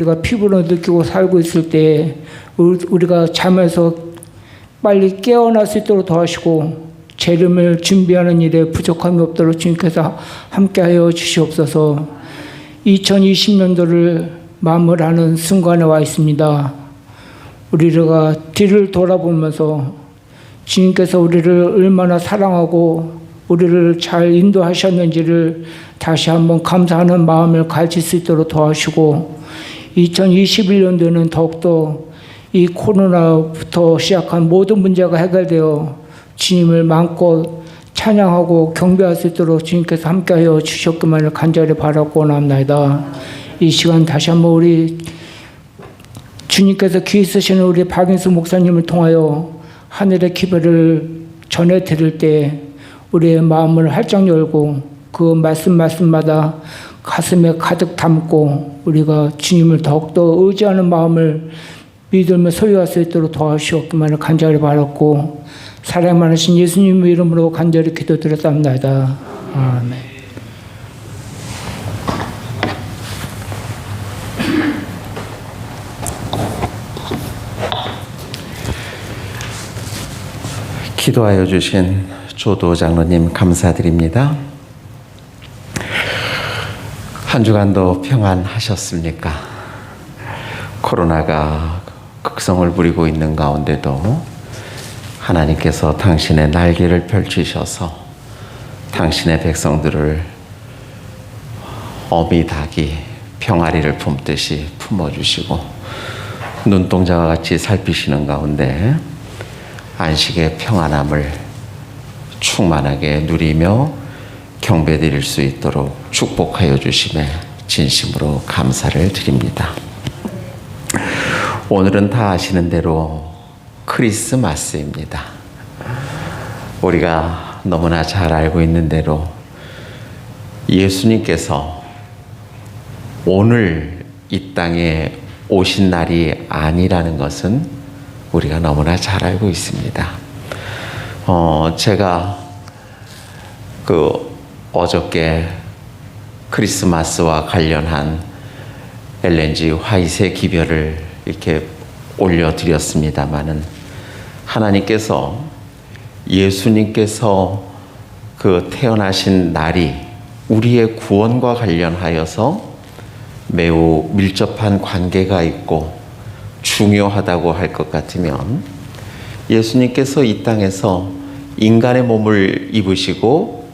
우리가 피부로 느끼고 살고 있을 때 우리가 잠에서 빨리 깨어날 수 있도록 도와주시고 재림을 준비하는 일에 부족함이 없도록 주님께서 함께하여 주시옵소서. 2020년도를 마무리하는 순간에 와 있습니다. 우리가 뒤를 돌아보면서 주님께서 우리를 얼마나 사랑하고 우리를 잘 인도하셨는지를 다시 한번 감사하는 마음을 가질 수 있도록 도와주시고 2021년도에는 더욱더 이 코로나부터 시작한 모든 문제가 해결되어 주님을 마음껏 찬양하고 경배할 수 있도록 주님께서 함께하여 주셨기만을 간절히 바라고 원합니다. 이 시간 다시 한번 우리 주님께서 귀 쓰시는 우리 박인수 목사님을 통하여 하늘의 기별을 전해 드릴 때 우리의 마음을 활짝 열고 그 말씀마다 가슴에 가득 담고 우리가 주님을 더욱더 의지하는 마음을 믿으며 소유할 수 있도록 도와주시옵기만을 간절히 바랐고 사랑 많으신 예수님 이름으로 간절히 기도드렸답니다. 아멘. 기도하여 주신 조도 장로님 감사드립니다. 한 주간도 평안하셨습니까? 코로나가 극성을 부리고 있는 가운데도 하나님께서 당신의 날개를 펼치셔서 당신의 백성들을 어미 닭이 평아리를 품듯이 품어주시고 눈동자와 같이 살피시는 가운데 안식의 평안함을 충만하게 누리며 경배드릴 수 있도록 축복하여 주심에 진심으로 감사를 드립니다. 오늘은 다 아시는 대로 크리스마스입니다. 우리가 너무나 잘 알고 있는 대로 예수님께서 오늘 이 땅에 오신 날이 아니라는 것은 우리가 너무나 잘 알고 있습니다. 제가 어저께 크리스마스와 관련한 엘렌 G 화이트의 기별을 이렇게 올려드렸습니다마는 하나님께서 예수님께서 태어나신 날이 우리의 구원과 관련하여서 매우 밀접한 관계가 있고 중요하다고 할 것 같으면 예수님께서 이 땅에서 인간의 몸을 입으시고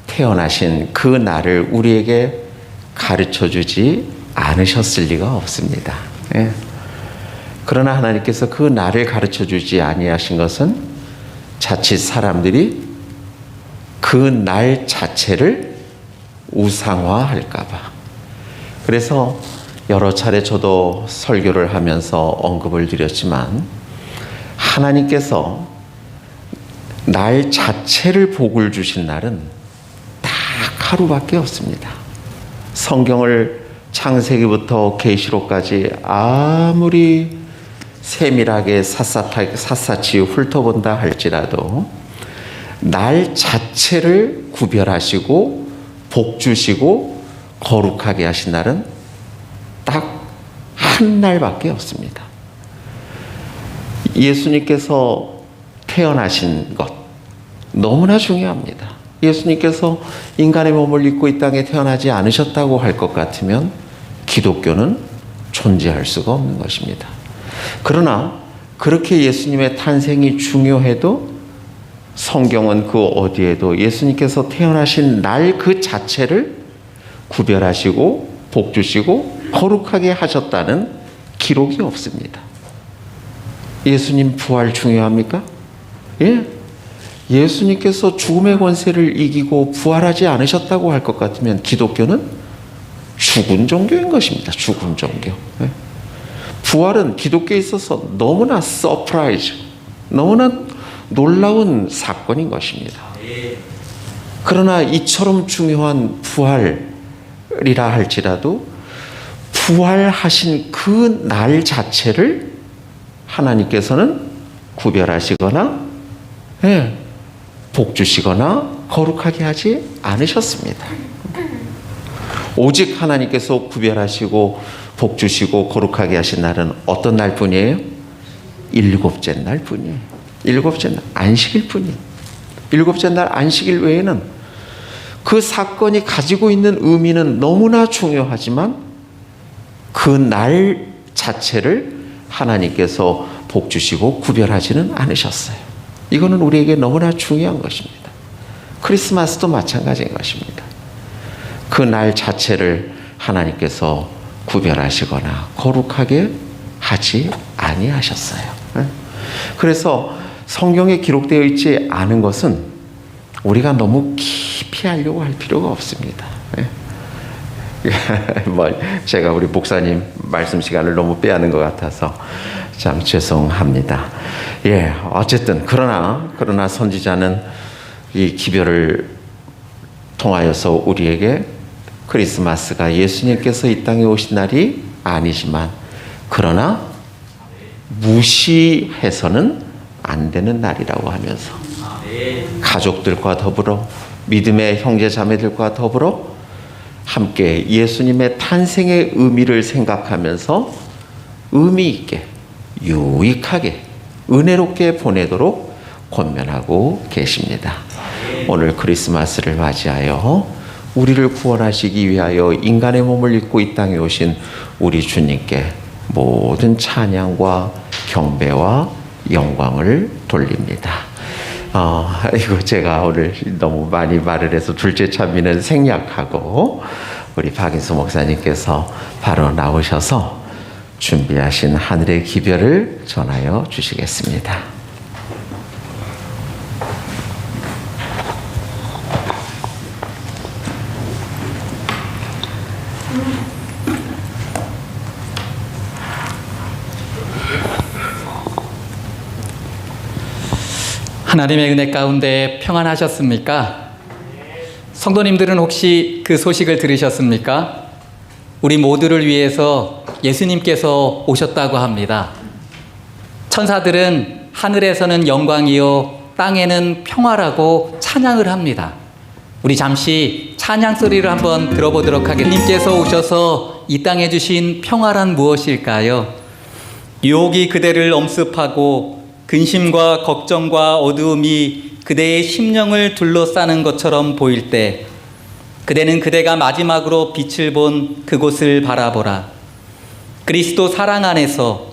태어나신 그 날을 우리에게 가르쳐주지 않으셨을 리가 없습니다. 예. 그러나 하나님께서 그 날을 가르쳐주지 아니하신 것은 자칫 사람들이 그 날 자체를 우상화할까 봐. 그래서 여러 차례 저도 설교를 하면서 언급을 드렸지만 하나님께서 날 자체를 복을 주신 날은 딱 하루밖에 없습니다. 성경을 창세기부터 계시록까지 아무리 세밀하게 샅샅이 훑어본다 할지라도 날 자체를 구별하시고 복 주시고 거룩하게 하신 날은 딱 한 날밖에 없습니다. 예수님께서 태어나신 것 너무나 중요합니다. 예수님께서 인간의 몸을 입고 이 땅에 태어나지 않으셨다고 할 것 같으면 기독교는 존재할 수가 없는 것입니다. 그러나 그렇게 예수님의 탄생이 중요해도 성경은 그 어디에도 예수님께서 태어나신 날 그 자체를 구별하시고 복 주시고 거룩하게 하셨다는 기록이 없습니다. 예수님 부활 중요합니까? 예. 예수님께서 죽음의 권세를 이기고 부활하지 않으셨다고 할 것 같으면 기독교는 죽은 종교인 것입니다. 죽은 종교. 예. 부활은 기독교에 있어서 너무나 서프라이즈, 너무나 놀라운 사건인 것입니다. 그러나 이처럼 중요한 부활이라 할지라도 부활하신 그 날 자체를 하나님께서는 구별하시거나 복 주시거나 거룩하게 하지 않으셨습니다. 오직 하나님께서 구별하시고 복 주시고 거룩하게 하신 날은 어떤 날뿐이에요? 일곱째 날뿐이에요. 일곱째 날 안식일 뿐이에요. 일곱째 날 안식일 외에는 그 사건이 가지고 있는 의미는 너무나 중요하지만 그 날 자체를 하나님께서 복 주시고 구별하지는 않으셨어요. 이거는 우리에게 너무나 중요한 것입니다. 크리스마스도 마찬가지인 것입니다. 그 날 자체를 하나님께서 구별하시거나 거룩하게 하지 아니하셨어요. 그래서 성경에 기록되어 있지 않은 것은 우리가 너무 깊이 하려고 할 필요가 없습니다. 제가 우리 목사님 말씀 시간을 너무 빼앗는 것 같아서 참 죄송합니다. 어쨌든 그러나 선지자는 이 기별을 통하여서 우리에게 크리스마스가 예수님께서 이 땅에 오신 날이 아니지만 그러나 무시해서는 안 되는 날이라고 하면서 가족들과 더불어 믿음의 형제 자매들과 더불어 함께 예수님의 탄생의 의미를 생각하면서 의미 있게 유익하게 은혜롭게 보내도록 권면하고 계십니다. 오늘 크리스마스를 맞이하여 우리를 구원하시기 위하여 인간의 몸을 입고 이 땅에 오신 우리 주님께 모든 찬양과 경배와 영광을 돌립니다. 이거 제가 오늘 너무 많이 말을 해서 둘째 찬미는 생략하고 우리 박인수 목사님께서 바로 나오셔서 준비하신 하늘의 기별을 전하여 주시겠습니다. 하나님의 은혜 가운데 평안하셨습니까? 성도님들은 혹시 그 소식을 들으셨습니까? 우리 모두를 위해서 예수님께서 오셨다고 합니다. 천사들은 하늘에서는 영광이요 땅에는 평화라고 찬양을 합니다. 우리 잠시 찬양 소리를 한번 들어보도록 하겠습니다. 주님께서 오셔서 이 땅에 주신 평화란 무엇일까요? 유혹이 그대를 엄습하고 근심과 걱정과 어두움이 그대의 심령을 둘러싸는 것처럼 보일 때 그대는 그대가 마지막으로 빛을 본 그곳을 바라보라. 그리스도 사랑 안에서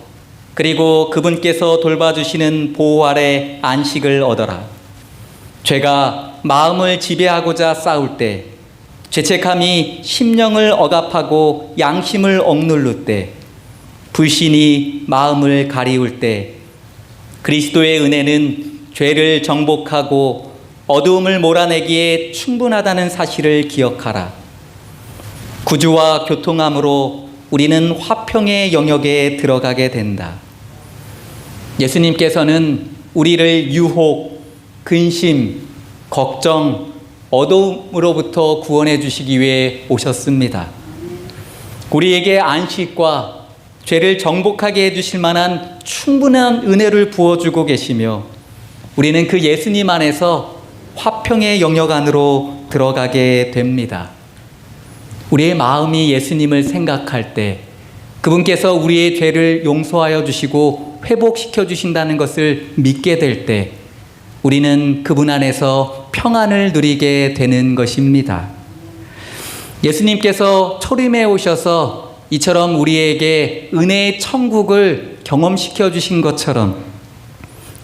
그리고 그분께서 돌봐주시는 보호 아래 안식을 얻어라. 죄가 마음을 지배하고자 싸울 때, 죄책함이 심령을 억압하고 양심을 억누를 때, 불신이 마음을 가리울 때 그리스도의 은혜는 죄를 정복하고 어두움을 몰아내기에 충분하다는 사실을 기억하라. 구주와 교통함으로 우리는 화평의 영역에 들어가게 된다. 예수님께서는 우리를 유혹, 근심, 걱정, 어두움으로부터 구원해 주시기 위해 오셨습니다. 우리에게 안식과 죄를 정복하게 해주실 만한 충분한 은혜를 부어주고 계시며 우리는 그 예수님 안에서 화평의 영역 안으로 들어가게 됩니다. 우리의 마음이 예수님을 생각할 때 그분께서 우리의 죄를 용서하여 주시고 회복시켜 주신다는 것을 믿게 될 때 우리는 그분 안에서 평안을 누리게 되는 것입니다. 예수님께서 초림에 오셔서 이처럼 우리에게 은혜의 천국을 경험시켜 주신 것처럼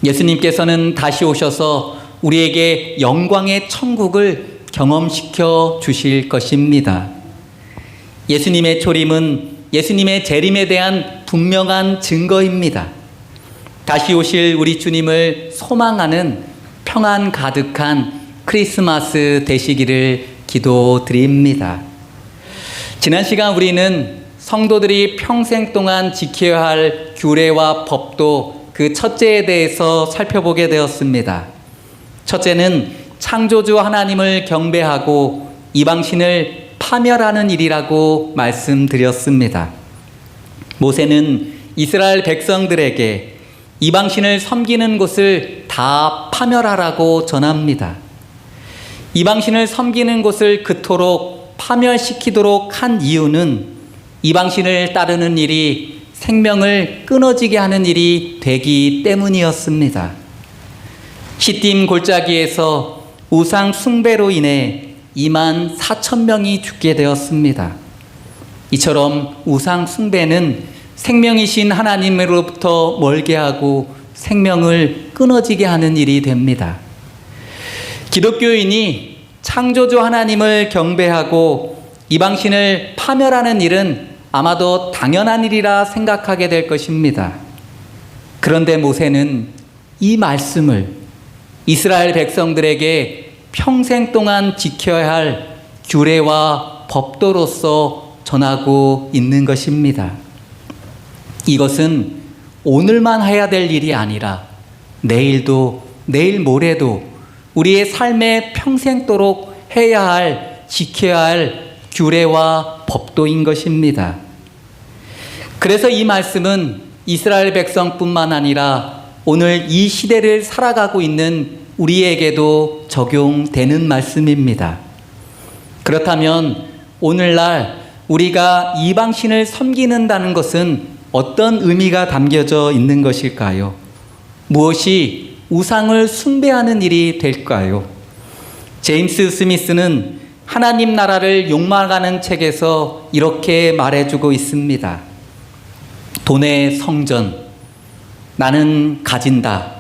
예수님께서는 다시 오셔서 우리에게 영광의 천국을 경험시켜 주실 것입니다. 예수님의 초림은 예수님의 재림에 대한 분명한 증거입니다. 다시 오실 우리 주님을 소망하는 평안 가득한 크리스마스 되시기를 기도드립니다. 지난 시간 우리는 성도들이 평생 동안 지켜야 할 규례와 법도 그 첫째에 대해서 살펴보게 되었습니다. 첫째는 창조주 하나님을 경배하고 이방신을 파멸하는 일이라고 말씀드렸습니다. 모세는 이스라엘 백성들에게 이방신을 섬기는 곳을 다 파멸하라고 전합니다. 이방신을 섬기는 곳을 그토록 파멸시키도록 한 이유는 이방신을 따르는 일이 생명을 끊어지게 하는 일이 되기 때문이었습니다. 시딤 골짜기에서 우상 숭배로 인해 2만 4천 명이 죽게 되었습니다. 이처럼 우상 숭배는 생명이신 하나님으로부터 멀게 하고 생명을 끊어지게 하는 일이 됩니다. 기독교인이 창조주 하나님을 경배하고 이방신을 파멸하는 일은 아마도 당연한 일이라 생각하게 될 것입니다. 그런데 모세는 이 말씀을 이스라엘 백성들에게 평생 동안 지켜야 할 규례와 법도로서 전하고 있는 것입니다. 이것은 오늘만 해야 될 일이 아니라 내일도 내일 모레도 우리의 삶에 평생도록 해야 할 지켜야 할 규례와 법도인 것입니다. 그래서 이 말씀은 이스라엘 백성뿐만 아니라 오늘 이 시대를 살아가고 있는 우리에게도 적용되는 말씀입니다. 그렇다면 오늘날 우리가 이방신을 섬기는다는 것은 어떤 의미가 담겨져 있는 것일까요? 무엇이 우상을 숭배하는 일이 될까요? 제임스 스미스는 하나님 나라를 욕망하는 책에서 이렇게 말해주고 있습니다. 돈의 성전, 나는 가진다.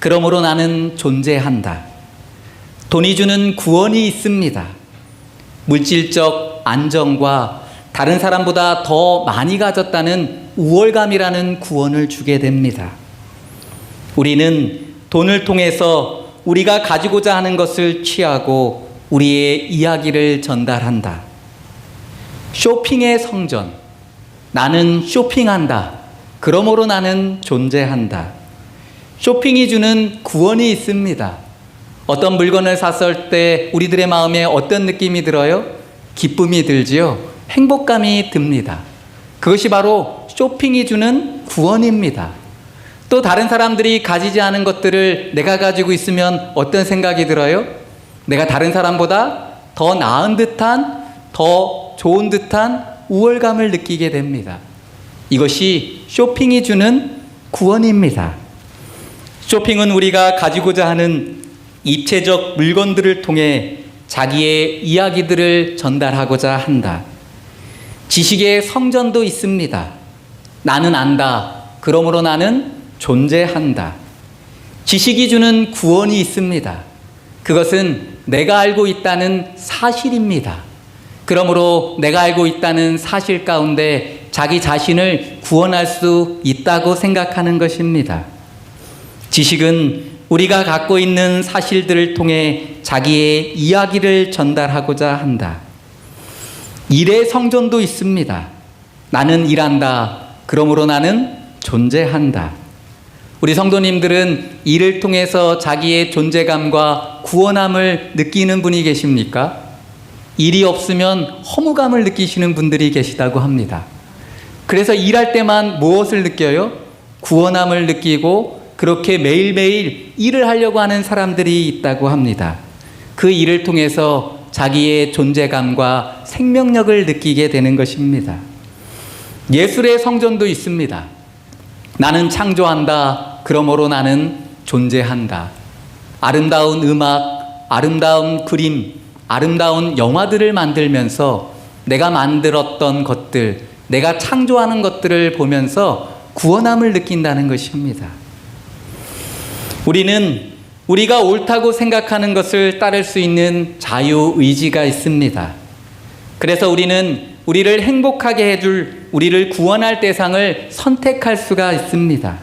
그러므로 나는 존재한다. 돈이 주는 구원이 있습니다. 물질적 안정과 다른 사람보다 더 많이 가졌다는 우월감이라는 구원을 주게 됩니다. 우리는 돈을 통해서 우리가 가지고자 하는 것을 취하고 우리의 이야기를 전달한다. 쇼핑의 성전, 나는 쇼핑한다. 그러므로 나는 존재한다. 쇼핑이 주는 구원이 있습니다. 어떤 물건을 샀을 때 우리들의 마음에 어떤 느낌이 들어요? 기쁨이 들지요. 행복감이 듭니다. 그것이 바로 쇼핑이 주는 구원입니다. 또 다른 사람들이 가지지 않은 것들을 내가 가지고 있으면 어떤 생각이 들어요? 내가 다른 사람보다 더 나은 듯한, 더 좋은 듯한 우월감을 느끼게 됩니다. 이것이 쇼핑이 주는 구원입니다. 쇼핑은 우리가 가지고자 하는 입체적 물건들을 통해 자기의 이야기들을 전달하고자 한다. 지식의 성전도 있습니다. 나는 안다. 그러므로 나는 존재한다. 지식이 주는 구원이 있습니다. 그것은 내가 알고 있다는 사실입니다. 그러므로 내가 알고 있다는 사실 가운데 자기 자신을 구원할 수 있다고 생각하는 것입니다. 지식은 우리가 갖고 있는 사실들을 통해 자기의 이야기를 전달하고자 한다. 일의 성전도 있습니다. 나는 일한다. 그러므로 나는 존재한다. 우리 성도님들은 일을 통해서 자기의 존재감과 구원함을 느끼는 분이 계십니까? 일이 없으면 허무감을 느끼시는 분들이 계시다고 합니다. 그래서 일할 때만 무엇을 느껴요? 구원함을 느끼고 그렇게 매일매일 일을 하려고 하는 사람들이 있다고 합니다. 그 일을 통해서 자기의 존재감과 생명력을 느끼게 되는 것입니다. 예술의 성전도 있습니다. 나는 창조한다. 그러므로 나는 존재한다. 아름다운 음악, 아름다운 그림, 아름다운 영화들을 만들면서 내가 만들었던 것들, 내가 창조하는 것들을 보면서 구원함을 느낀다는 것입니다. 우리는 우리가 옳다고 생각하는 것을 따를 수 있는 자유의지가 있습니다. 그래서 우리는 우리를 행복하게 해줄, 우리를 구원할 대상을 선택할 수가 있습니다.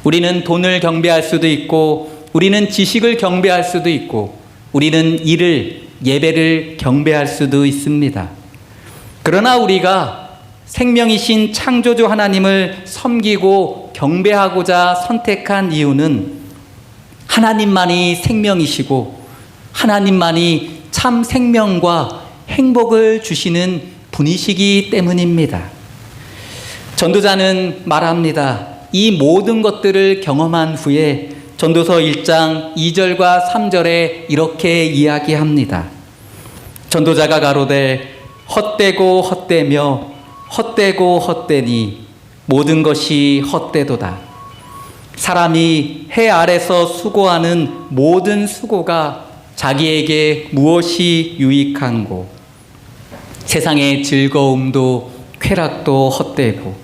우리는 돈을 경배할 수도 있고, 우리는 지식을 경배할 수도 있고, 우리는 일을, 예배를 경배할 수도 있습니다. 그러나 우리가 생명이신 창조주 하나님을 섬기고 경배하고자 선택한 이유는 하나님만이 생명이시고 하나님만이 참 생명과 행복을 주시는 분이시기 때문입니다. 전도자는 말합니다. 이 모든 것들을 경험한 후에 전도서 1장 2절과 3절에 이렇게 이야기합니다. 전도자가 가로되 헛되고 헛되며 헛되고 헛되니 모든 것이 헛되도다. 사람이 해 아래서 수고하는 모든 수고가 자기에게 무엇이 유익한고, 세상의 즐거움도 쾌락도 헛되고,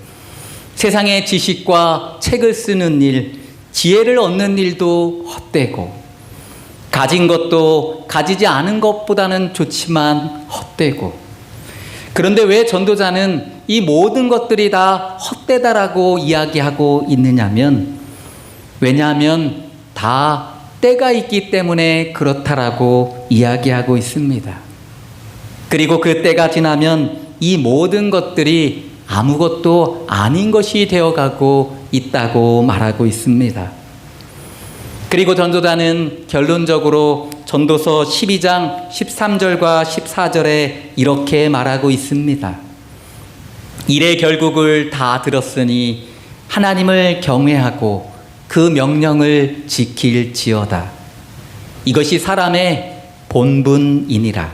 세상의 지식과 책을 쓰는 일, 지혜를 얻는 일도 헛되고, 가진 것도 가지지 않은 것보다는 좋지만 헛되고. 그런데 왜 전도자는 이 모든 것들이 다 헛되다라고 이야기하고 있느냐면, 왜냐하면 다 때가 있기 때문에 그렇다라고 이야기하고 있습니다. 그리고 그 때가 지나면 이 모든 것들이 아무것도 아닌 것이 되어가고 있다고 말하고 있습니다. 그리고 전도자는 결론적으로 전도서 12장 13절과 14절에 이렇게 말하고 있습니다. 일의 결국을 다 들었으니 하나님을 경외하고 그 명령을 지킬지어다. 이것이 사람의 본분이니라.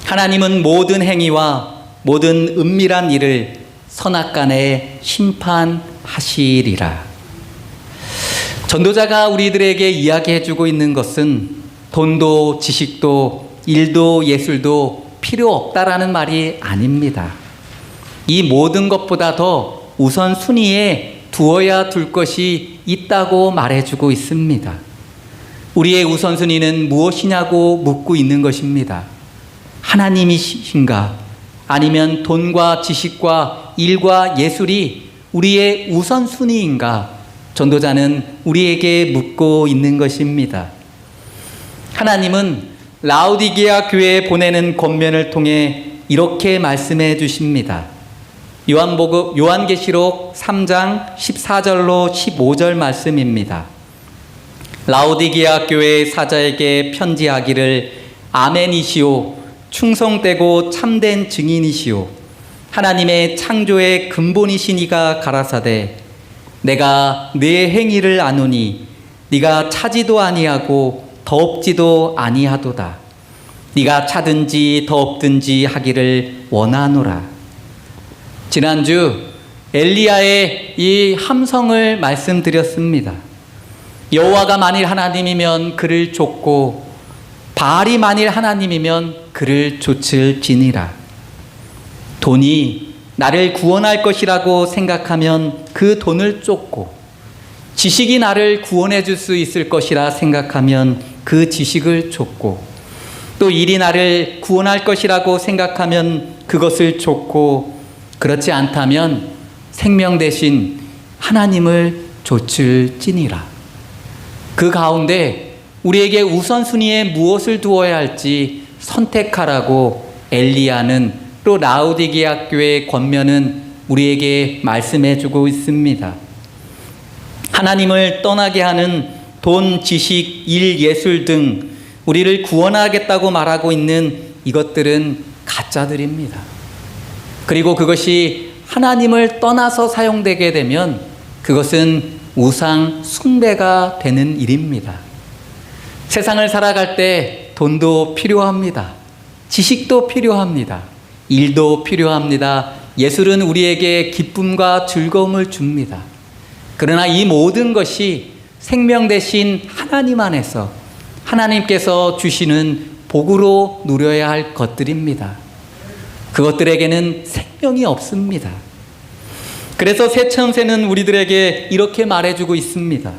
하나님은 모든 행위와 모든 은밀한 일을 선악간에 심판하시리라. 전도자가 우리들에게 이야기해주고 있는 것은 돈도 지식도 일도 예술도 필요 없다라는 말이 아닙니다. 이 모든 것보다 더 우선순위에 두어야 둘 것이 있다고 말해주고 있습니다. 우리의 우선순위는 무엇이냐고 묻고 있는 것입니다. 하나님이신가? 아니면 돈과 지식과 일과 예술이 우리의 우선순위인가? 전도자는 우리에게 묻고 있는 것입니다. 하나님은 라오디게아 교회에 보내는 권면을 통해 이렇게 말씀해 주십니다. 요한계시록 3장 14절로 15절 말씀입니다. 라오디게아 교회의 사자에게 편지하기를 아멘이시오, 충성되고 참된 증인이시오, 하나님의 창조의 근본이시니가 가라사대 내가 네 행위를 아노니 네가 차지도 아니하고 더없지도 아니하도다. 네가 차든지 더없든지 하기를 원하노라. 지난주 엘리야의 이 함성을 말씀드렸습니다. 여호와가 만일 하나님이면 그를 쫓고 바알이 만일 하나님이면 그를 좇을지니라. 돈이 나를 구원할 것이라고 생각하면 그 돈을 쫓고, 지식이 나를 구원해 줄 수 있을 것이라 생각하면 그 지식을 쫓고, 또 일이 나를 구원할 것이라고 생각하면 그것을 쫓고, 그렇지 않다면 생명 대신 하나님을 좇을지니라. 그 가운데 우리에게 우선순위에 무엇을 두어야 할지 선택하라고 엘리야는, 또 라오디게아 교회의 권면은 우리에게 말씀해 주고 있습니다. 하나님을 떠나게 하는 돈, 지식, 일, 예술 등 우리를 구원하겠다고 말하고 있는 이것들은 가짜들입니다. 그리고 그것이 하나님을 떠나서 사용되게 되면 그것은 우상 숭배가 되는 일입니다. 세상을 살아갈 때 돈도 필요합니다. 지식도 필요합니다. 일도 필요합니다. 예술은 우리에게 기쁨과 즐거움을 줍니다. 그러나 이 모든 것이 생명 대신 하나님 안에서 하나님께서 주시는 복으로 누려야 할 것들입니다. 그것들에게는 생명이 없습니다. 그래서 새천새는 우리들에게 이렇게 말해주고 있습니다.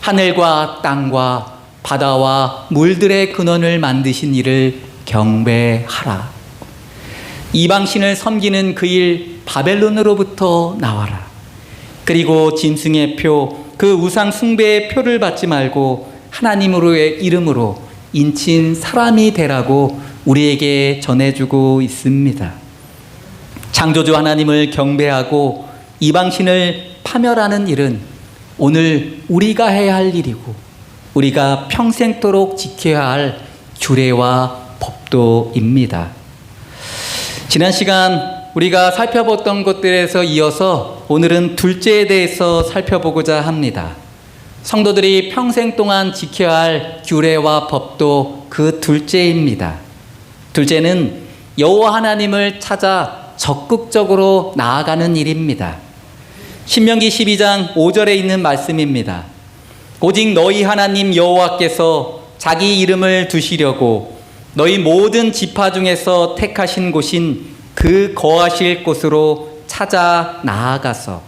하늘과 땅과 바다와 물들의 근원을 만드신 이를 경배하라. 이방신을 섬기는 그 일 바벨론으로부터 나와라. 그리고 짐승의 표, 그 우상 숭배의 표를 받지 말고 하나님으로의 이름으로 인친 사람이 되라고 우리에게 전해주고 있습니다. 창조주 하나님을 경배하고 이방신을 파멸하는 일은 오늘 우리가 해야 할 일이고 우리가 평생토록 지켜야 할 규례와 법도입니다. 지난 시간 우리가 살펴봤던 것들에서 이어서 오늘은 둘째에 대해서 살펴보고자 합니다. 성도들이 평생 동안 지켜야 할 규례와 법도 그 둘째입니다. 둘째는 여호와 하나님을 찾아 적극적으로 나아가는 일입니다. 신명기 12장 5절에 있는 말씀입니다. 오직 너희 하나님 여호와께서 자기 이름을 두시려고 너희 모든 지파 중에서 택하신 곳인 그 거하실 곳으로 찾아 나아가서.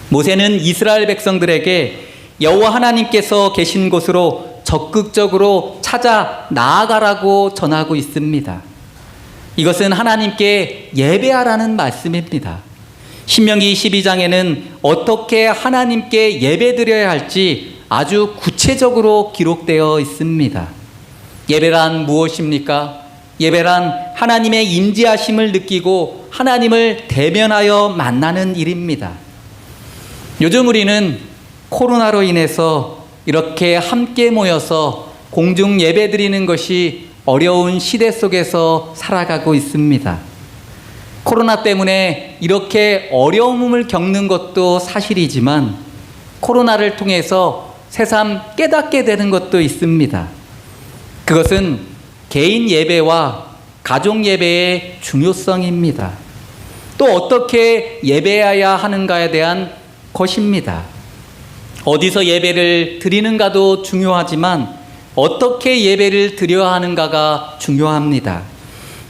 모세는 이스라엘 백성들에게 여호와 하나님께서 계신 곳으로 적극적으로 찾아 나아가라고 전하고 있습니다. 이것은 하나님께 예배하라는 말씀입니다. 신명기 12장에는 어떻게 하나님께 예배드려야 할지 아주 구체적으로 기록되어 있습니다. 예배란 무엇입니까? 예배란 하나님의 임재하심을 느끼고 하나님을 대면하여 만나는 일입니다. 요즘 우리는 코로나로 인해서 이렇게 함께 모여서 공중 예배드리는 것이 어려운 시대 속에서 살아가고 있습니다. 코로나 때문에 이렇게 어려움을 겪는 것도 사실이지만 코로나를 통해서 새삼 깨닫게 되는 것도 있습니다. 그것은 개인 예배와 가족 예배의 중요성입니다. 또 어떻게 예배해야 하는가에 대한 것입니다. 어디서 예배를 드리는가도 중요하지만 어떻게 예배를 드려야 하는가가 중요합니다.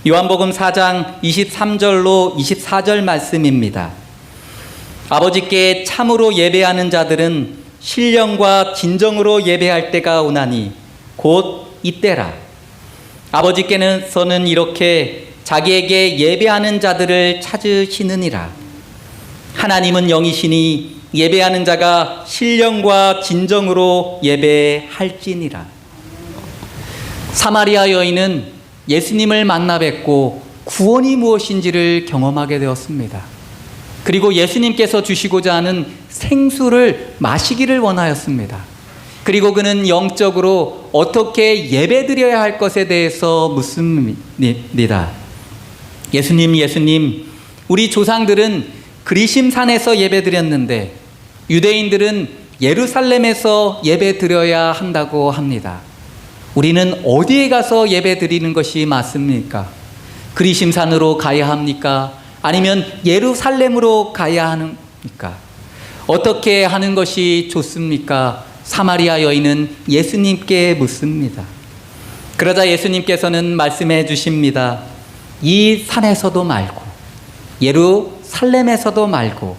요한복음 4장 23절로 24절 말씀입니다. 아버지께 참으로 예배하는 자들은 신령과 진정으로 예배할 때가 오나니 곧 이때라. 아버지께서는 이렇게 자기에게 예배하는 자들을 찾으시느니라. 하나님은 영이시니 예배하는 자가 신령과 진정으로 예배할지니라. 사마리아 여인은 예수님을 만나 뵙고 구원이 무엇인지를 경험하게 되었습니다. 그리고 예수님께서 주시고자 하는 생수를 마시기를 원하였습니다. 그리고 그는 영적으로 어떻게 예배드려야 할 것에 대해서 묻습니다. 예수님, 우리 조상들은 그리심산에서 예배드렸는데 유대인들은 예루살렘에서 예배드려야 한다고 합니다. 우리는 어디에 가서 예배드리는 것이 맞습니까? 그리심산으로 가야 합니까? 아니면 예루살렘으로 가야 합니까? 어떻게 하는 것이 좋습니까? 사마리아 여인은 예수님께 묻습니다. 그러자 예수님께서는 말씀해 주십니다. 이 산에서도 말고 예루살렘에서도 말고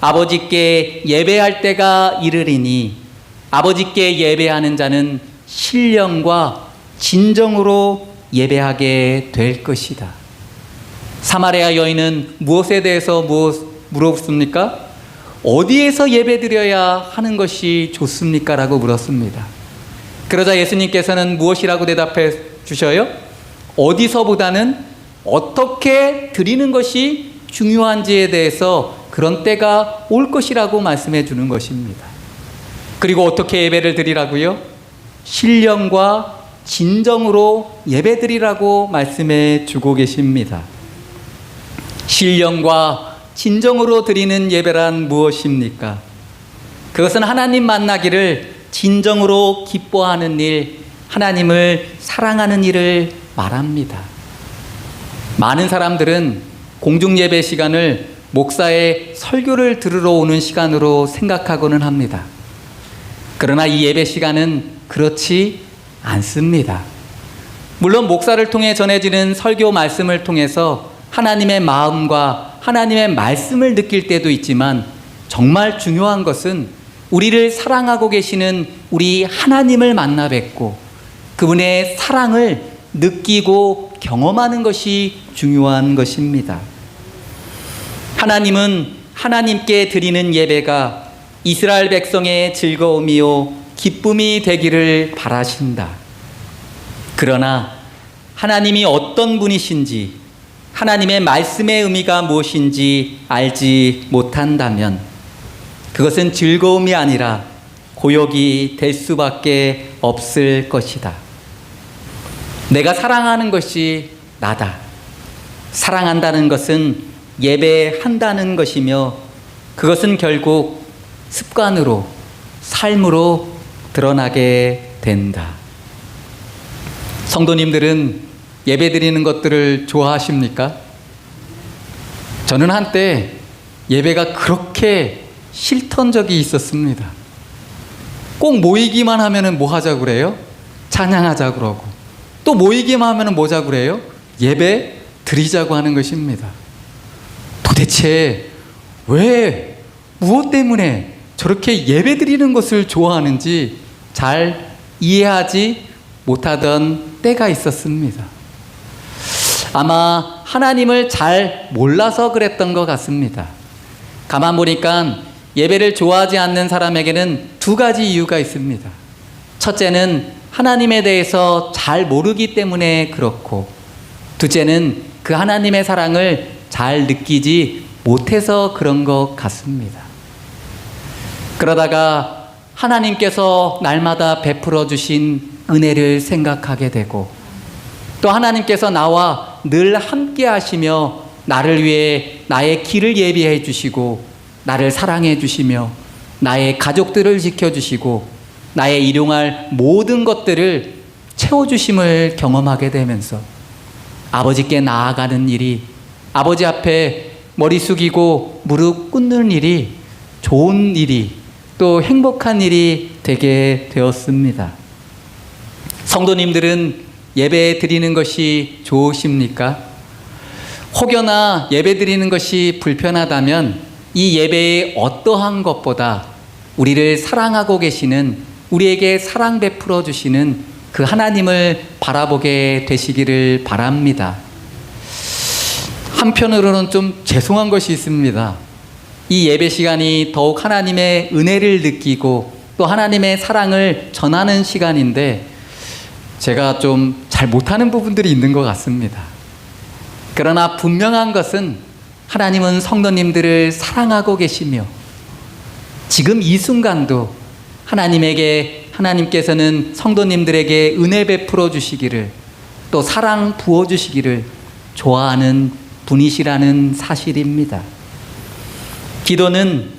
아버지께 예배할 때가 이르리니 아버지께 예배하는 자는 신령과 진정으로 예배하게 될 것이다. 사마리아 여인은 무엇에 대해서 물었습니까? 어디에서 예배드려야 하는 것이 좋습니까? 라고 물었습니다. 그러자 예수님께서는 무엇이라고 대답해 주셔요? 어디서보다는 어떻게 드리는 것이 중요한지에 대해서 그런 때가 올 것이라고 말씀해 주는 것입니다. 그리고 어떻게 예배를 드리라고요? 신령과 진정으로 예배드리라고 말씀해 주고 계십니다. 신령과 진정으로 드리는 예배란 무엇입니까? 그것은 하나님 만나기를 진정으로 기뻐하는 일, 하나님을 사랑하는 일을 말합니다. 많은 사람들은 공중예배 시간을 목사의 설교를 들으러 오는 시간으로 생각하고는 합니다. 그러나 이 예배 시간은 그렇지 않습니다. 물론 목사를 통해 전해지는 설교 말씀을 통해서 하나님의 마음과 하나님의 말씀을 느낄 때도 있지만 정말 중요한 것은 우리를 사랑하고 계시는 우리 하나님을 만나 뵙고 그분의 사랑을 느끼고 경험하는 것이 중요한 것입니다. 하나님은 하나님께 드리는 예배가 이스라엘 백성의 즐거움이요 기쁨이 되기를 바라신다. 그러나 하나님이 어떤 분이신지 하나님의 말씀의 의미가 무엇인지 알지 못한다면 그것은 즐거움이 아니라 고역이 될 수밖에 없을 것이다. 내가 사랑하는 것이 나다. 사랑한다는 것은 예배한다는 것이며 그것은 결국 습관으로, 삶으로 드러나게 된다. 성도님들은 예배 드리는 것들을 좋아하십니까? 저는 한때 예배가 그렇게 싫던 적이 있었습니다. 꼭 모이기만 하면은 뭐 하자고 그래요? 찬양하자고 그러고, 또 모이기만 하면은 뭐 하자고 그래요? 예배 드리자고 하는 것입니다. 도대체 왜, 무엇 때문에 저렇게 예배 드리는 것을 좋아하는지 잘 이해하지 못하던 때가 있었습니다. 아마 하나님을 잘 몰라서 그랬던 것 같습니다. 가만 보니까 예배를 좋아하지 않는 사람에게는 두 가지 이유가 있습니다. 첫째는 하나님에 대해서 잘 모르기 때문에 그렇고, 둘째는 그 하나님의 사랑을 잘 느끼지 못해서 그런 것 같습니다. 그러다가 하나님께서 날마다 베풀어 주신 은혜를 생각하게 되고, 또 하나님께서 나와 늘 함께 하시며 나를 위해 나의 길을 예비해 주시고, 나를 사랑해 주시며 나의 가족들을 지켜주시고 나의 일용할 모든 것들을 채워주심을 경험하게 되면서 아버지께 나아가는 일이, 아버지 앞에 머리 숙이고 무릎 꿇는 일이 좋은 일이, 또 행복한 일이 되게 되었습니다. 성도님들은 예배 드리는 것이 좋으십니까? 혹여나 예배 드리는 것이 불편하다면 이 예배의 어떠한 것보다 우리를 사랑하고 계시는, 우리에게 사랑 베풀어 주시는 그 하나님을 바라보게 되시기를 바랍니다. 한편으로는 좀 죄송한 것이 있습니다. 이 예배 시간이 더욱 하나님의 은혜를 느끼고 또 하나님의 사랑을 전하는 시간인데 제가 좀 잘 못하는 부분들이 있는 것 같습니다. 그러나 분명한 것은 하나님은 성도님들을 사랑하고 계시며 지금 이 순간도 하나님께서는 성도님들에게 은혜 베풀어 주시기를, 또 사랑 부어 주시기를 좋아하는 분이시라는 사실입니다. 기도는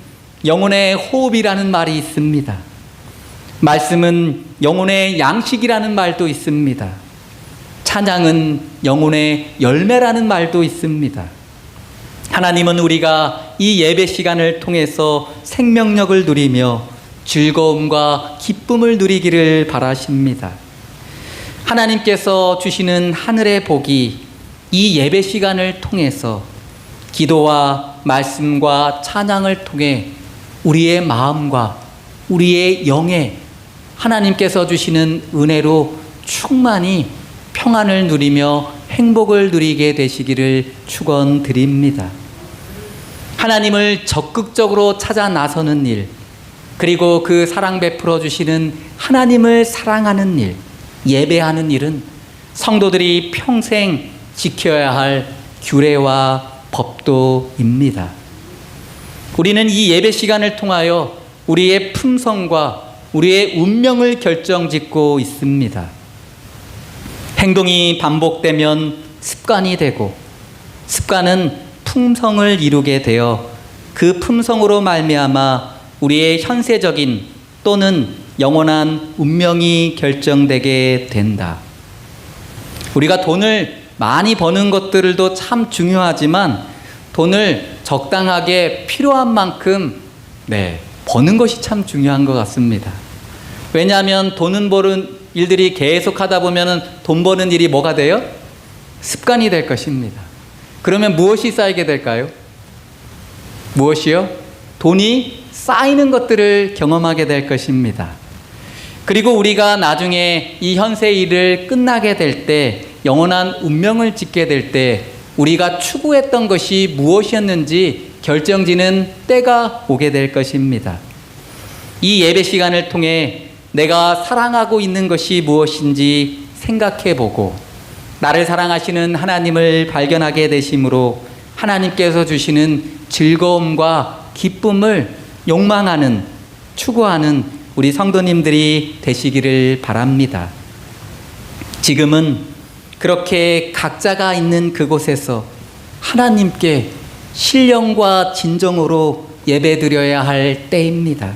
영혼의 호흡이라는 말이 있습니다. 말씀은 영혼의 양식이라는 말도 있습니다. 찬양은 영혼의 열매라는 말도 있습니다. 하나님은 우리가 이 예배 시간을 통해서 생명력을 누리며 즐거움과 기쁨을 누리기를 바라십니다. 하나님께서 주시는 하늘의 복이 이 예배 시간을 통해서 기도와 말씀과 찬양을 통해 우리의 마음과 우리의 영에 하나님께서 주시는 은혜로 충만히 평안을 누리며 행복을 누리게 되시기를 축원드립니다. 하나님을 적극적으로 찾아 나서는 일, 그리고 그 사랑 베풀어 주시는 하나님을 사랑하는 일, 예배하는 일은 성도들이 평생 지켜야 할 규례와 법도입니다. 우리는 이 예배 시간을 통하여 우리의 품성과 우리의 운명을 결정짓고 있습니다. 행동이 반복되면 습관이 되고, 습관은 품성을 이루게 되어 그 품성으로 말미암아 우리의 현세적인 또는 영원한 운명이 결정되게 된다. 우리가 돈을 많이 버는 것들도 참 중요하지만 돈을 적당하게 필요한 만큼 버는 것이 참 중요한 것 같습니다. 왜냐하면 돈은 버는 일들이 계속 하다 보면 돈 버는 일이 뭐가 돼요? 습관이 될 것입니다. 그러면 무엇이 쌓이게 될까요? 무엇이요? 돈이 쌓이는 것들을 경험하게 될 것입니다. 그리고 우리가 나중에 이 현세 일을 끝나게 될 때, 영원한 운명을 짓게 될 때 우리가 추구했던 것이 무엇이었는지 결정지는 때가 오게 될 것입니다. 이 예배 시간을 통해 내가 사랑하고 있는 것이 무엇인지 생각해보고 나를 사랑하시는 하나님을 발견하게 되심으로 하나님께서 주시는 즐거움과 기쁨을 욕망하는, 추구하는 우리 성도님들이 되시기를 바랍니다. 지금은 그렇게 각자가 있는 그곳에서 하나님께 신령과 진정으로 예배드려야 할 때입니다.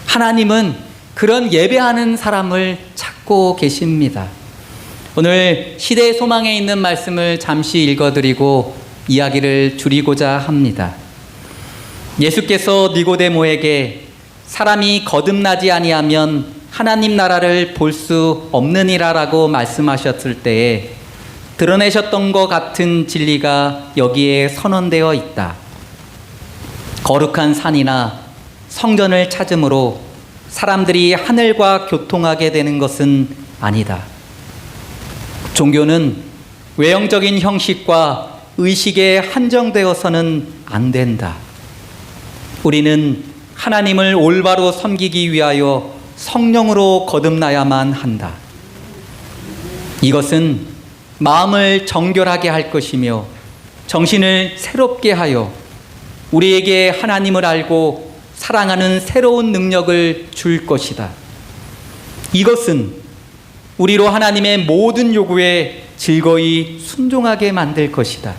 하나님은 그런 예배하는 사람을 찾고 계십니다. 오늘 시대의 소망에 있는 말씀을 잠시 읽어드리고 이야기를 줄이고자 합니다. 예수께서 니고데모에게 사람이 거듭나지 아니하면 하나님 나라를 볼 수 없느니라라고 말씀하셨을 때에 드러내셨던 것 같은 진리가 여기에 선언되어 있다. 거룩한 산이나 성전을 찾음으로 사람들이 하늘과 교통하게 되는 것은 아니다. 종교는 외형적인 형식과 의식에 한정되어서는 안 된다. 우리는 하나님을 올바로 섬기기 위하여 성령으로 거듭나야만 한다. 이것은 마음을 정결하게 할 것이며 정신을 새롭게 하여 우리에게 하나님을 알고 사랑하는 새로운 능력을 줄 것이다. 이것은 우리로 하나님의 모든 요구에 즐거이 순종하게 만들 것이다.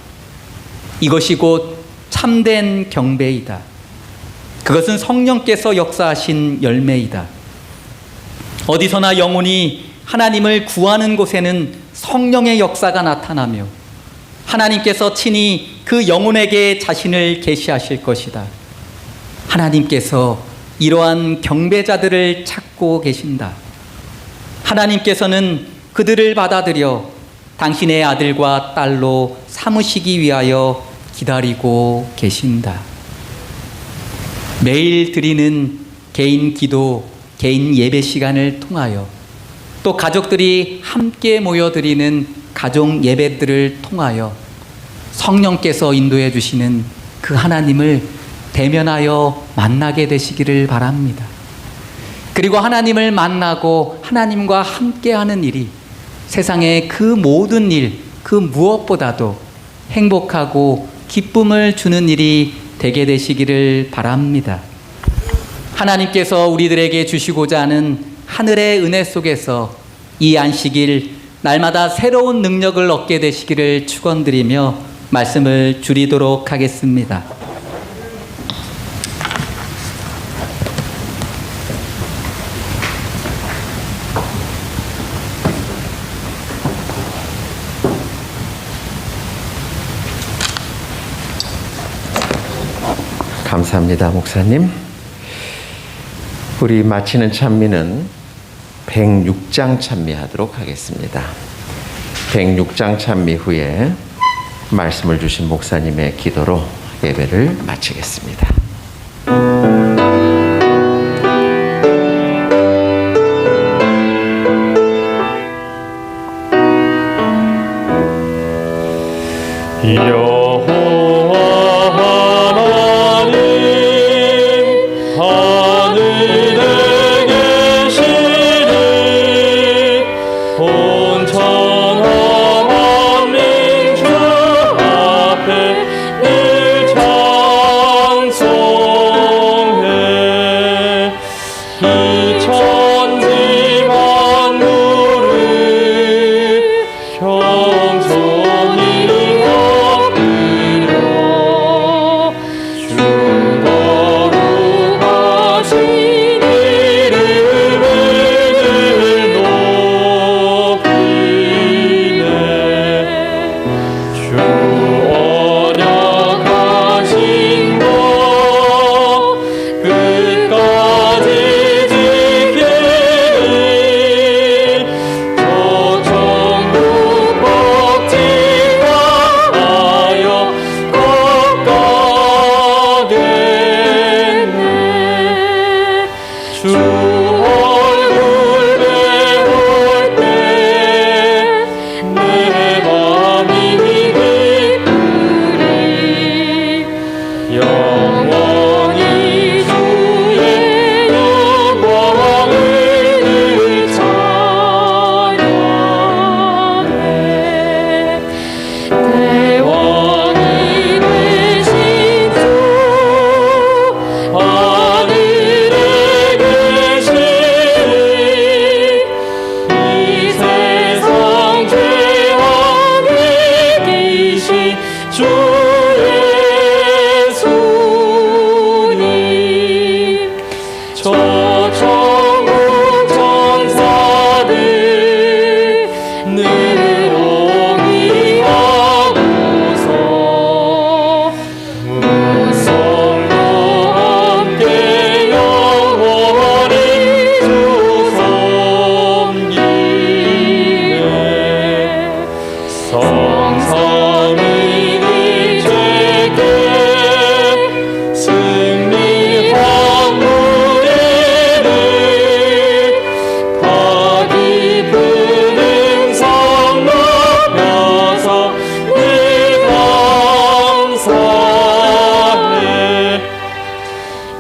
이것이 곧 참된 경배이다. 그것은 성령께서 역사하신 열매이다. 어디서나 영혼이 하나님을 구하는 곳에는 성령의 역사가 나타나며 하나님께서 친히 그 영혼에게 자신을 계시하실 것이다. 하나님께서 이러한 경배자들을 찾고 계신다. 하나님께서는 그들을 받아들여 당신의 아들과 딸로 삼으시기 위하여 기다리고 계신다. 매일 드리는 개인 기도, 개인 예배 시간을 통하여 또 가족들이 함께 모여 드리는 가족 예배들을 통하여 성령께서 인도해 주시는 그 하나님을 대면하여 만나게 되시기를 바랍니다. 그리고 하나님을 만나고 하나님과 함께하는 일이 세상의 그 모든 일, 그 무엇보다도 행복하고 기쁨을 주는 일이 되게 되시기를 바랍니다. 하나님께서 우리들에게 주시고자 하는 하늘의 은혜 속에서 이 안식일 날마다 새로운 능력을 얻게 되시기를 축원드리며 말씀을 줄이도록 하겠습니다. 감사합니다, 목사님. 우리 마치는 찬미는 106장 찬미하도록 하겠습니다. 106장 찬미 후에 말씀을 주신 목사님의 기도로 예배를 마치겠습니다.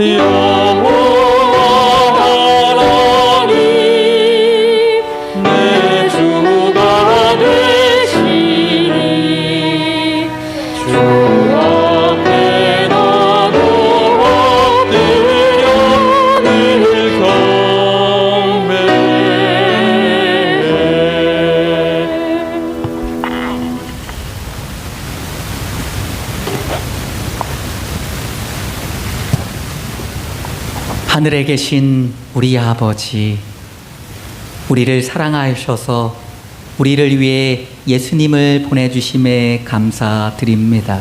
여호와 하나님 내 주가 되시니 주 앞에 나도 엎드려 늘 경배해. 하늘에 계신 우리 아버지, 우리를 사랑하셔서 우리를 위해 예수님을 보내주심에 감사드립니다.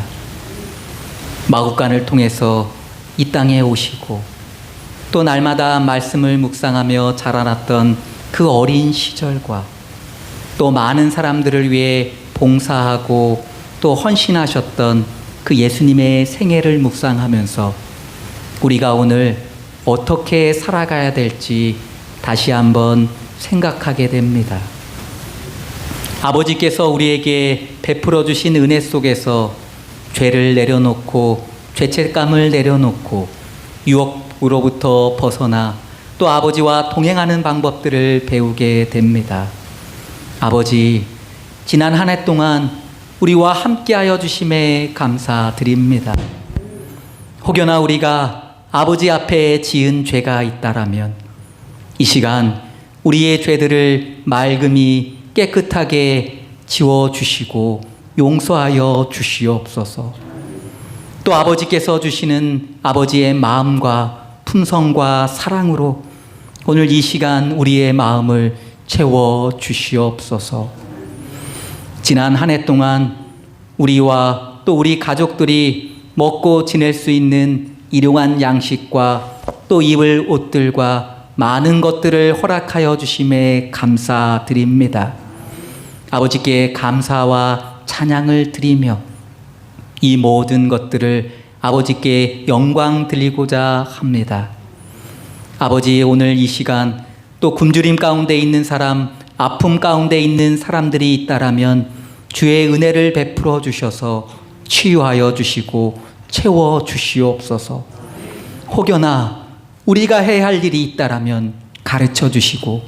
마국간을 통해서 이 땅에 오시고 또 날마다 말씀을 묵상하며 자라났던 그 어린 시절과 또 많은 사람들을 위해 봉사하고 또 헌신하셨던 그 예수님의 생애를 묵상하면서 우리가 오늘 어떻게 살아가야 될지 다시 한번 생각하게 됩니다. 아버지께서 우리에게 베풀어 주신 은혜 속에서 죄를 내려놓고 죄책감을 내려놓고 유혹으로부터 벗어나 또 아버지와 동행하는 방법들을 배우게 됩니다. 아버지, 지난 한 해 동안 우리와 함께하여 주심에 감사드립니다. 혹여나 우리가 아버지 앞에 지은 죄가 있다라면 이 시간 우리의 죄들을 맑음이 깨끗하게 지워주시고 용서하여 주시옵소서. 또 아버지께서 주시는 아버지의 마음과 품성과 사랑으로 오늘 이 시간 우리의 마음을 채워주시옵소서. 지난 한 해 동안 우리와 또 우리 가족들이 먹고 지낼 수 있는 일용한 양식과 또 입을 옷들과 많은 것들을 허락하여 주심에 감사드립니다. 아버지께 감사와 찬양을 드리며 이 모든 것들을 아버지께 영광 드리고자 합니다. 아버지, 오늘 이 시간 또 굶주림 가운데 있는 사람, 아픔 가운데 있는 사람들이 있다라면 주의 은혜를 베풀어 주셔서 치유하여 주시고 채워 주시옵소서. 혹여나 우리가 해야 할 일이 있다라면 가르쳐 주시고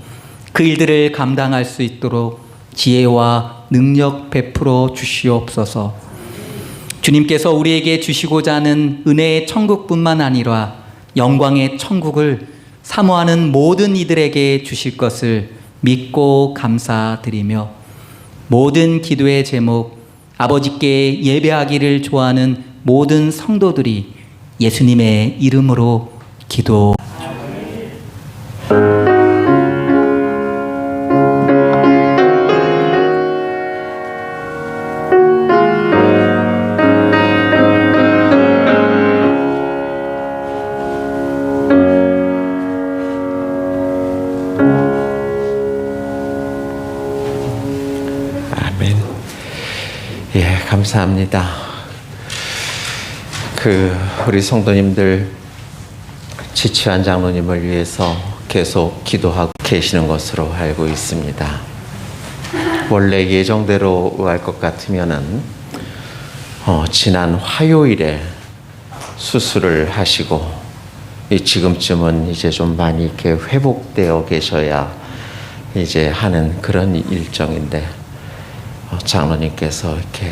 그 일들을 감당할 수 있도록 지혜와 능력 베풀어 주시옵소서. 주님께서 우리에게 주시고자 하는 은혜의 천국뿐만 아니라 영광의 천국을 사모하는 모든 이들에게 주실 것을 믿고 감사드리며 모든 기도의 제목, 아버지께 예배하기를 좋아하는 모든 성도들이 예수님의 이름으로 기도. 아멘. 예, 감사합니다. 우리 성도님들 지취한 장로님을 위해서 계속 기도하고 계시는 것으로 알고 있습니다. 원래 예정대로 할 것 같으면은 지난 화요일에 수술을 하시고 지금쯤은 이제 좀 많이 이렇게 회복되어 계셔야 이제 하는 그런 일정인데 장로님께서 이렇게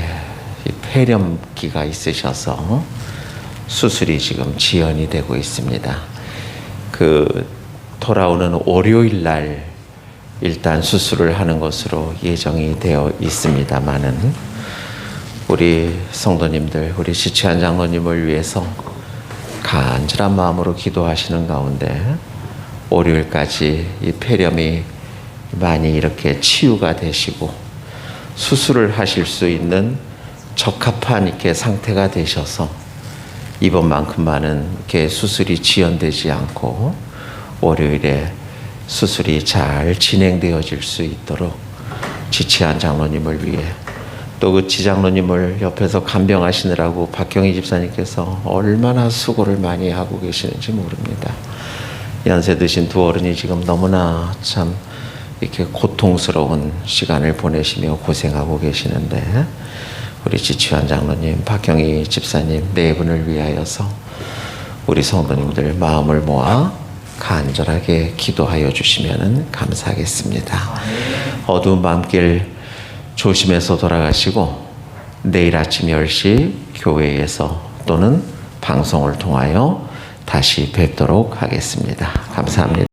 폐렴기가 있으셔서 수술이 지금 지연이 되고 있습니다. 돌아오는 월요일 날 일단 수술을 하는 것으로 예정이 되어 있습니다만은 우리 성도님들, 우리 지취한 장로님을 위해서 간절한 마음으로 기도하시는 가운데 월요일까지 이 폐렴이 많이 이렇게 치유가 되시고 수술을 하실 수 있는 적합한 이렇게 상태가 되셔서 이번만큼만은 이렇게 수술이 지연되지 않고 월요일에 수술이 잘 진행되어질 수 있도록 지취한 장로님을 위해 또 그 지장로님을 옆에서 간병하시느라고 박경희 집사님께서 얼마나 수고를 많이 하고 계시는지 모릅니다. 연세 드신 두 어른이 지금 너무나 참 이렇게 고통스러운 시간을 보내시며 고생하고 계시는데 우리 지취한 장로님, 박경희 집사님 네 분을 위하여서 우리 성도님들 마음을 모아 간절하게 기도하여 주시면 감사하겠습니다. 어두운 밤길 조심해서 돌아가시고 내일 아침 10시 교회에서 또는 방송을 통하여 다시 뵙도록 하겠습니다. 감사합니다.